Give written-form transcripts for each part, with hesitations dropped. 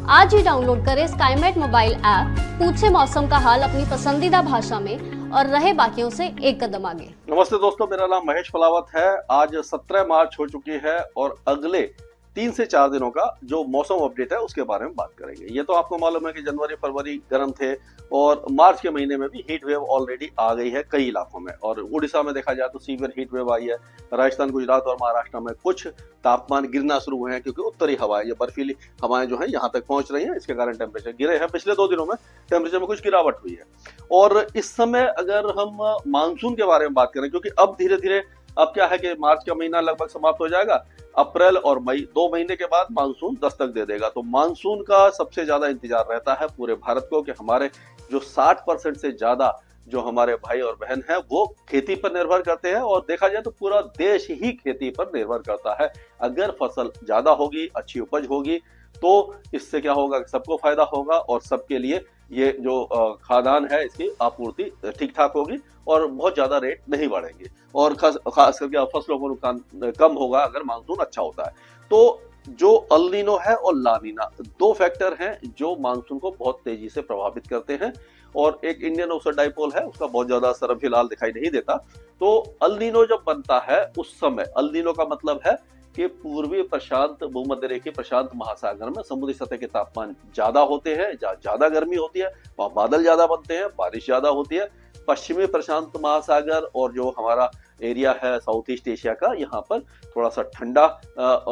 आज ही डाउनलोड करें Skymet mobile app, पूछे मौसम का हाल अपनी पसंदीदा भाषा में और रहे बाकियों से एक कदम आगे। नमस्ते दोस्तों, मेरा नाम महेश फलावत है। आज 17 मार्च हो चुकी है और अगले 3 से 4 दिनों का जो मौसम अपडेट है उसके बारे में बात करेंगे। ये तो आपको मालूम है कि जनवरी फरवरी गर्म थे और मार्च के महीने में भी हीट वेव ऑलरेडी आ गई है कई इलाकों में, और उड़ीसा में देखा जाए तो सीवियर हीट वेव आई है। राजस्थान, गुजरात और महाराष्ट्र में कुछ तापमान गिरना शुरू हुए हैं क्योंकि उत्तरी हवाएं, ये बर्फीली हवाएं जो है यहाँ तक पहुंच रही हैं, इसके कारण टेम्परेचर गिरे हैं। पिछले 2 दिनों में टेम्परेचर में कुछ गिरावट हुई है। और इस समय अगर हम मानसून के बारे में बात करें, क्योंकि अब धीरे धीरे अब क्या है कि मार्च का महीना लगभग समाप्त हो जाएगा, अप्रैल और मई 2 महीने के बाद मानसून दस्तक दे देगा। तो मानसून का सबसे ज्यादा इंतजार रहता है पूरे भारत को कि हमारे जो 60% से ज्यादा जो हमारे भाई और बहन हैं वो खेती पर निर्भर करते हैं, और देखा जाए तो पूरा देश ही खेती पर निर्भर करता है। अगर फसल ज्यादा होगी, अच्छी उपज होगी, तो इससे क्या होगा, सबको फायदा होगा और सबके लिए ये जो खाद्यान्न है इसकी आपूर्ति ठीक ठाक होगी और बहुत ज्यादा रेट नहीं बढ़ेंगे, और खास करके फसलों को नुकसान कम होगा अगर मानसून अच्छा होता है। तो जो अल नीनो है और ला नीना, 2 फैक्टर हैं जो मानसून को बहुत तेजी से प्रभावित करते हैं, और एक इंडियन ओशन डाइपोल है, उसका बहुत ज्यादा असर फिलहाल दिखाई नहीं देता। तो अल नीनो जब बनता है उस समय, अल नीनो का मतलब है कि पूर्वी प्रशांत भूमध्य रेखीय प्रशांत महासागर में समुद्री सतह के तापमान ज्यादा होते हैं, जहाँ ज्यादा गर्मी होती है वहां बादल ज्यादा बनते हैं, बारिश ज्यादा होती है। पश्चिमी प्रशांत महासागर और जो हमारा एरिया है साउथ ईस्ट एशिया का, यहाँ पर थोड़ा सा ठंडा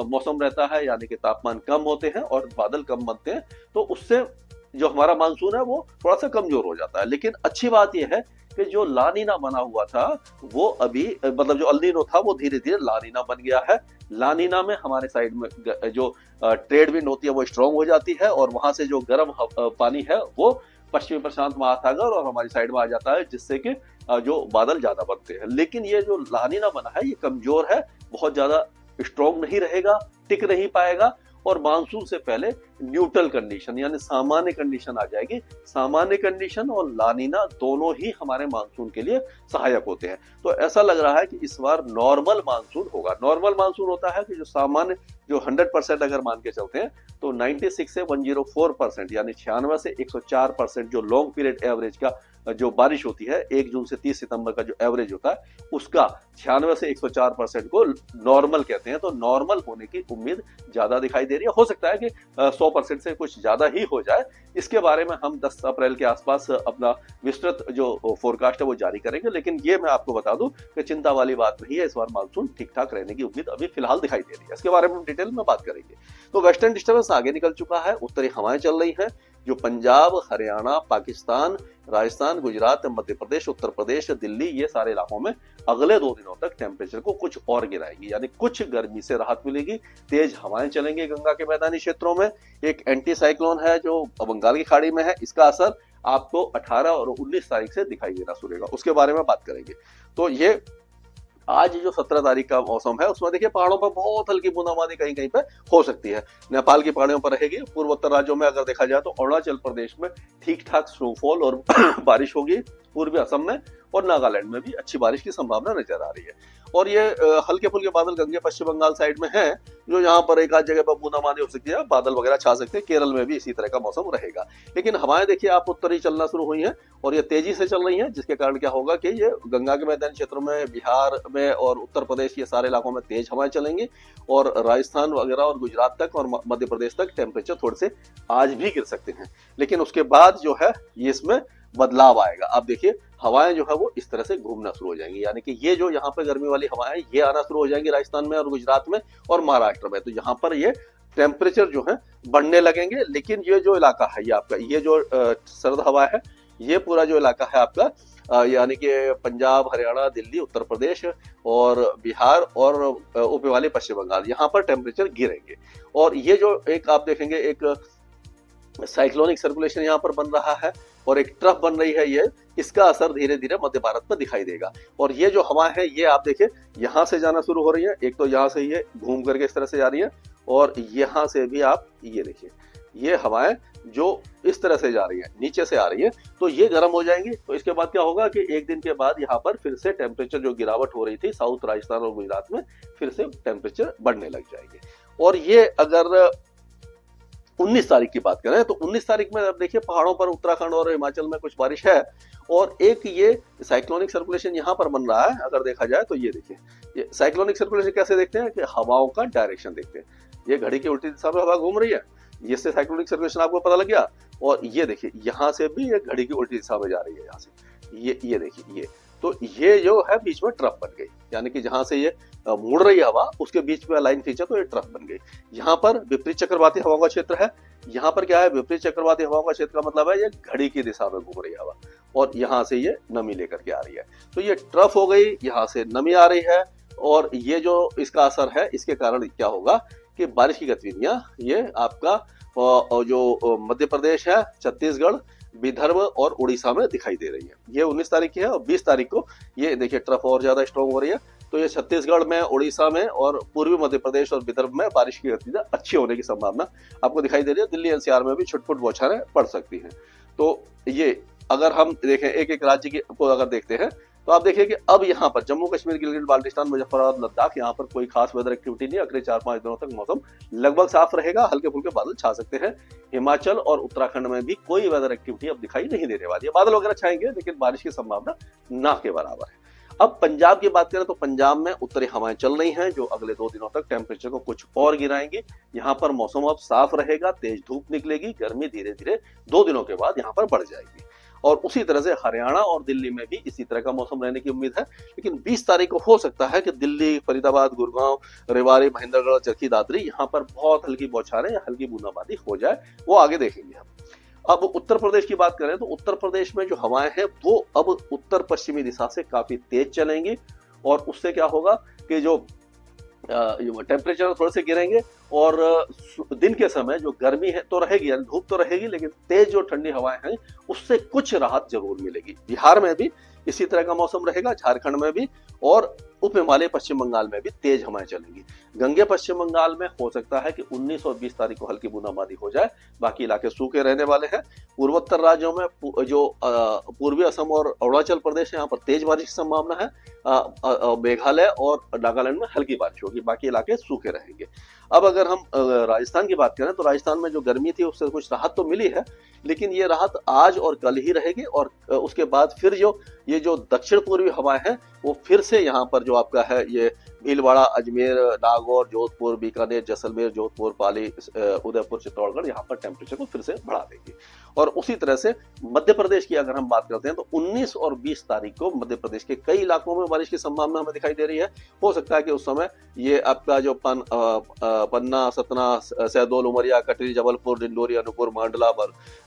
मौसम रहता है, यानी कि तापमान कम होते हैं और बादल कम बनते हैं। तो उससे जो हमारा मानसून है वो थोड़ा सा कमजोर हो जाता है। लेकिन अच्छी बात यह है कि जो ला नीना बना हुआ था वो अभी, मतलब जो अल नीनो था वो धीरे धीरे ला नीना बन गया है। ला नीना में हमारे साइड में जो ट्रेड विंड होती है वो स्ट्रांग हो जाती है, और वहां से जो गर्म पानी है वो पश्चिमी प्रशांत महासागर और हमारी साइड में आ जाता है, जिससे कि जो बादल ज्यादा बनते हैं। लेकिन ये जो ला नीना बना है ये कमजोर है, बहुत ज्यादा स्ट्रांग नहीं रहेगा, टिक नहीं पाएगा, और मानसून से पहले न्यूट्रल कंडीशन यानी सामान्य कंडीशन आ जाएगी। सामान्य कंडीशन और ला नीना दोनों ही हमारे मानसून के लिए सहायक होते हैं। तो ऐसा लग रहा है कि इस बार नॉर्मल मानसून होगा। नॉर्मल मानसून होता है कि जो सामान्य, जो 100% अगर मान के चलते हैं तो 96 से 104% यानी 96 से 104% जो लॉन्ग पीरियड एवरेज का जो बारिश होती है 1 जून से 30 सितंबर का जो एवरेज होता है उसका 96 से 104% को नॉर्मल कहते हैं। तो नॉर्मल होने की उम्मीद ज्यादा दिखाई दे रही है। हो सकता है कि 100% से कुछ ज्यादा ही हो जाए। इसके बारे में हम 10 अप्रैल के आसपास अपना विस्तृत जो फोरकास्ट है वो जारी करेंगे। लेकिन ये मैं आपको बता दूं कि चिंता वाली बात नहीं है, इस बार मानसून ठीक ठाक रहने की उम्मीद अभी फिलहाल दिखाई दे रही है। इसके बारे में डिटेल में बात करेंगे। तो वेस्टर्न डिस्टर्बेंस आगे निकल चुका है, उत्तरी हवाएं चल रही हैं जो पंजाब, हरियाणा, पाकिस्तान, राजस्थान, गुजरात, मध्य प्रदेश, उत्तर प्रदेश, दिल्ली, ये सारे इलाकों में अगले 2 दिनों तक टेम्परेचर को कुछ और गिराएंगी, यानी कुछ गर्मी से राहत मिलेगी। तेज हवाएं चलेंगी गंगा के मैदानी क्षेत्रों में। एक एंटी साइक्लोन है जो बंगाल की खाड़ी में है, इसका असर आपको 18 और 19 तारीख से दिखाई देना शुरू होगा, उसके बारे में बात करेंगे। तो ये आज जो 17 तारीख का मौसम है उसमें देखिए पहाड़ों पर बहुत हल्की बूंदाबांदी कहीं कहीं पे हो सकती है। नेपाल की पहाड़ियों पर रहेगी। पूर्वोत्तर राज्यों में अगर देखा जाए तो अरुणाचल प्रदेश में ठीक ठाक स्नोफॉल और बारिश होगी। पूर्वी असम में और नागालैंड में भी अच्छी बारिश की संभावना नजर आ रही है। और ये हल्के फुल्के बादल गंगे पश्चिम बंगाल साइड में हैं, जो यहाँ पर एक आध जगह पर बूंदाबांदी हो सकती है, बादल वगैरह छा सकते हैं। केरल में भी इसी तरह का मौसम रहेगा। लेकिन हवाएं देखिए आप उत्तरी चलना शुरू हुई हैं और ये तेजी से चल रही हैं, जिसके कारण क्या होगा कि ये गंगा के मैदानी क्षेत्रों में, बिहार में और उत्तर प्रदेश के सारे इलाकों में तेज हवाएं चलेंगी, और राजस्थान वगैरह और गुजरात तक और मध्य प्रदेश तक टेम्परेचर थोड़े से आज भी गिर सकते हैं। लेकिन उसके बाद जो है ये इसमें बदलाव आएगा। आप देखिए हवाएं जो है वो इस तरह से घूमना शुरू हो जाएंगी, यानी कि ये जो यहाँ पे गर्मी वाली हवाएं ये आना शुरू हो जाएंगी राजस्थान में और गुजरात में और महाराष्ट्र में। तो यहाँ पर ये टेम्परेचर जो है बढ़ने लगेंगे। लेकिन ये जो इलाका है ये आपका, ये जो सर्द हवा है, ये पूरा जो इलाका है आपका, यानी कि पंजाब, हरियाणा, दिल्ली, उत्तर प्रदेश और बिहार और ऊपर वाले पश्चिम बंगाल, यहाँ पर टेम्परेचर गिरेंगे। और ये जो एक आप देखेंगे एक साइक्लोनिक सर्कुलेशन यहाँ पर बन रहा है और एक ट्रफ बन रही है, ये इसका असर धीरे धीरे मध्य भारत में दिखाई देगा। और ये जो हवा है ये आप देखिए यहाँ से जाना शुरू हो रही है। एक तो यहाँ से ये घूम करके इस तरह से जा रही है, और यहाँ से भी आप ये देखिए ये हवाएं जो इस तरह से जा रही है, नीचे से आ रही है, तो ये गर्म हो जाएंगी। तो इसके बाद क्या होगा कि एक दिन के बाद यहाँ पर फिर से टेम्परेचर जो गिरावट हो रही थी साउथ राजस्थान और गुजरात में, फिर से टेम्परेचर बढ़ने लग जाएंगे। और ये अगर 19 तारीख की बात करें तो 19 तारीख में अब देखिए पहाड़ों पर उत्तराखंड और हिमाचल में कुछ बारिश है, और एक ये साइक्लोनिक सर्कुलेशन यहाँ पर बन रहा है। अगर देखा जाए तो ये देखिए, ये साइक्लोनिक सर्कुलेशन कैसे देखते हैं कि हवाओं का डायरेक्शन देखते हैं। ये घड़ी की उल्टी दिशा में हवा घूम रही है, इससे साइक्लोनिक सर्कुलेशन आपको पता लग गया। और ये देखिए यहाँ से भी ये घड़ी की उल्टी दिशा में जा रही है, यहाँ से ये देखिए ये, तो ये जो है बीच में ट्रफ बन गई, यानी कि जहां से ये मुड़ रही हवा उसके बीच में लाइन खींचा तो ये ट्रफ बन गई। यहाँ पर विपरीत चक्रवाती हवाओं का क्षेत्र है। यहाँ पर क्या है, विपरीत चक्रवाती हवाओं का क्षेत्र का मतलब है ये घड़ी की दिशा में घूम रही हवा, और यहाँ से ये नमी लेकर के आ रही है, तो ये ट्रफ हो गई, यहाँ से नमी आ रही है। और ये जो इसका असर है, इसके कारण क्या होगा कि बारिश की गतिविधियां ये आपका जो मध्य प्रदेश है, छत्तीसगढ़, विदर्भ और उड़ीसा में दिखाई दे रही है। ये 19 तारीख की है, और 20 तारीख को ये देखिए ट्रफ और ज्यादा स्ट्रॉन्ग हो रही है, तो ये छत्तीसगढ़ में, उड़ीसा में और पूर्वी मध्य प्रदेश और विदर्भ में बारिश की गतिविधियां अच्छी होने की संभावना आपको दिखाई दे रही है। दिल्ली एनसीआर में भी छुटपुट बौछारें पड़ सकती हैं। तो ये अगर हम देखें एक एक राज्य को अगर देखते हैं तो आप देखिए कि अब यहाँ पर जम्मू कश्मीर, गिलगित बाल्टिस्तान, मुजफ्फराबाद, लद्दाख, यहाँ पर कोई खास वेदर एक्टिविटी नहीं। अगले 4-5 दिनों तक मौसम लगभग साफ रहेगा, हल्के फुल्के बादल छा सकते हैं। हिमाचल और उत्तराखंड में भी कोई वेदर एक्टिविटी अब दिखाई नहीं देने वाली है। बादल वगैरह छाएंगे लेकिन बारिश की संभावना ना के बराबर है। अब पंजाब की बात करें तो पंजाब में उत्तरी हवाएं चल रही हैं जो अगले 2 दिनों तक टेम्परेचर को कुछ और गिराएंगी। यहाँ पर मौसम अब साफ रहेगा, तेज धूप निकलेगी, गर्मी धीरे धीरे 2 दिनों के बाद यहाँ पर बढ़ जाएगी। और उसी तरह से हरियाणा और दिल्ली में भी इसी तरह का मौसम रहने की उम्मीद है। लेकिन 20 तारीख को हो सकता है कि दिल्ली, फरीदाबाद, गुड़गांव, रेवाड़ी, महेंद्रगढ़, चरखी दादरी यहाँ पर बहुत हल्की बौछारें या हल्की बूंदाबांदी हो जाए, वो आगे देखेंगे हम। अब उत्तर प्रदेश की बात करें तो उत्तर प्रदेश में जो हवाएं हैं वो अब उत्तर पश्चिमी दिशा से काफी तेज चलेंगी, और उससे क्या होगा कि जो टेम्परेचर थोड़े से गिरेंगे, और दिन के समय जो गर्मी है तो रहेगी, यानी धूप तो रहेगी, लेकिन तेज जो ठंडी हवाएं हैं उससे कुछ राहत जरूर मिलेगी। बिहार में भी इसी तरह का मौसम रहेगा, झारखंड में भी, और उप हिमालय पश्चिम बंगाल में भी तेज हवाएं चलेंगी। गंगे पश्चिम बंगाल में हो सकता है कि 19 और 20 तारीख को हल्की बूंदाबांदी हो जाए, बाकी इलाके सूखे रहने वाले हैं। पूर्वोत्तर राज्यों में जो पूर्वी असम और अरुणाचल प्रदेश है, यहाँ पर तेज बारिश की संभावना है। मेघालय और नागालैंड में हल्की बारिश होगी, बाकी इलाके सूखे रहेंगे। अब अगर हम राजस्थान की बात करें तो राजस्थान में जो गर्मी थी उससे कुछ राहत तो मिली है, लेकिन ये राहत आज और कल ही रहेगी, और उसके बाद फिर ये जो दक्षिण पूर्वी हवाएं हैं वो फिर से यहाँ पर जो आपका है ये भीलवाड़ा, अजमेर, नागौर, जोधपुर, बीकानेर, जैसलमेर, जोधपुर, पाली, उदयपुर, चित्तौड़गढ़, यहाँ पर टेम्परेचर को फिर से बढ़ा देगी। और उसी तरह से मध्य प्रदेश की अगर हम बात करते हैं तो 19 और 20 तारीख को मध्य प्रदेश के कई इलाकों में बारिश की संभावना हमें दिखाई दे रही है। हो सकता है कि उस समय ये आपका जो पन्ना, सतना, शहडोल, उमरिया, कटनी, जबलपुर, डिंडोरी, अनूपपुर, मांडला,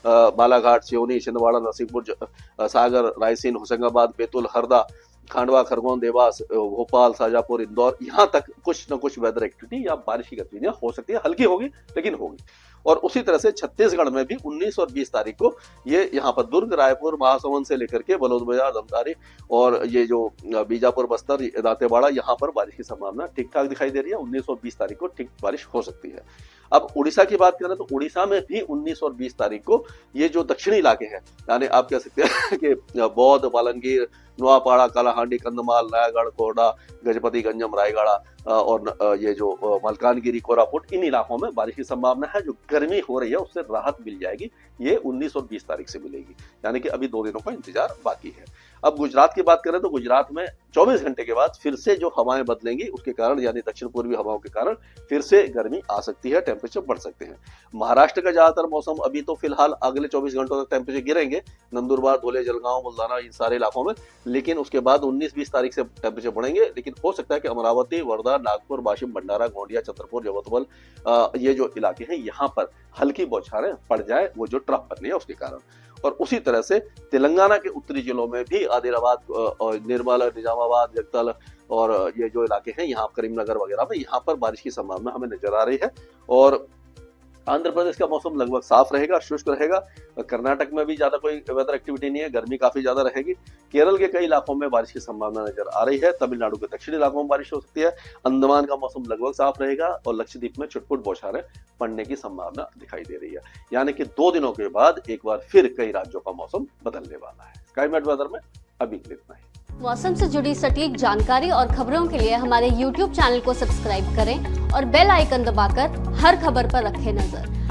बालाघाट, सिवनी, छिंदवाड़ा, नरसिंहपुर, सागर, रायसेन, होशंगाबाद, बैतूल, हरदा, खांडवा, खरगोन, देवास, भोपाल, शाजापुर, इंदौर, यहाँ तक कुछ न कुछ वेदर एक्टिविटी या बारिश की गतिविधियां हो सकती है, हल्की होगी लेकिन होगी। और उसी तरह से छत्तीसगढ़ में भी 19 और 20 तारीख को ये यहाँ पर दुर्ग, रायपुर, महासमुंद से लेकर के बलौदाबाजार, धमतारी और ये जो बीजापुर, बस्तर, दांतेवाड़ा, यहाँ पर बारिश की संभावना ठीक ठाक दिखाई दे रही है। 19 और 20 तारीख को ठीक बारिश हो सकती है। अब उड़ीसा की बात करें तो उड़ीसा में भी 19 और 20 तारीख को ये जो दक्षिणी इलाके हैं, यानी आप कह सकते हैं कि बौद्ध, बालंगीर, नुआपाड़ा, कालाहांडी, कंधमाल, नयागढ़, कोरडा, गजपति, गंजम, रायगढ़ और ये जो मलकानगिरी, कोरापुट, इन इलाकों में बारिश की संभावना है। जो गर्मी हो रही है उससे राहत मिल जाएगी, ये 19 और 20 तारीख से मिलेगी, यानी कि अभी 2 दिनों का इंतजार बाकी है। अब गुजरात की बात करें तो गुजरात में 24 घंटे के बाद फिर से जो हवाएं बदलेंगी उसके कारण, यानी दक्षिण पूर्वी हवाओं के कारण फिर से गर्मी आ सकती है, टेम्परेचर बढ़ सकते हैं। महाराष्ट्र का ज्यादातर मौसम अभी तो फिलहाल अगले 24 घंटों तक टेम्परेचर गिरेंगे, नंदुरबार, धुले, जलगांव, बुल्डाना, इन सारे इलाकों में, लेकिन उसके बाद 19-20 तारीख से टेम्परेचर बढ़ेंगे। लेकिन हो सकता है कि अमरावती, वर्धा, नागपुर, वाशिम, भंडारा, गोंडिया, छतरपुर, जबलपुर, ये जो इलाके हैं यहाँ पर हल्की बौछारें पड़ जाए, वो जो ट्रफ बननी है उसके कारण। और उसी तरह से तेलंगाना के उत्तरी जिलों में भी आदिलाबाद, निर्मल, निजामाबाद, जगतल और ये जो इलाके हैं यहाँ करीमनगर वगैरह में, यहाँ पर बारिश की संभावना हमें नजर आ रही है। और आंध्र प्रदेश का मौसम लगभग साफ रहेगा, शुष्क रहेगा। कर्नाटक में भी ज्यादा कोई वेदर एक्टिविटी नहीं है, गर्मी काफी ज्यादा रहेगी। केरल के कई इलाकों में बारिश की संभावना नजर आ रही है। तमिलनाडु के दक्षिणी इलाकों में बारिश हो सकती है। अंडमान का मौसम लगभग साफ रहेगा और लक्षद्वीप में छुटपुट बौछारें पड़ने की संभावना दिखाई दे रही है, यानी कि 2 दिनों के बाद एक बार फिर कई राज्यों का मौसम बदलने वाला है। स्काईमेट वेदर में अभी के लिए इतना ही। मौसम से जुड़ी सटीक जानकारी और खबरों के लिए हमारे YouTube चैनल को सब्सक्राइब करें और बेल आइकन दबाकर हर खबर पर रखें नजर।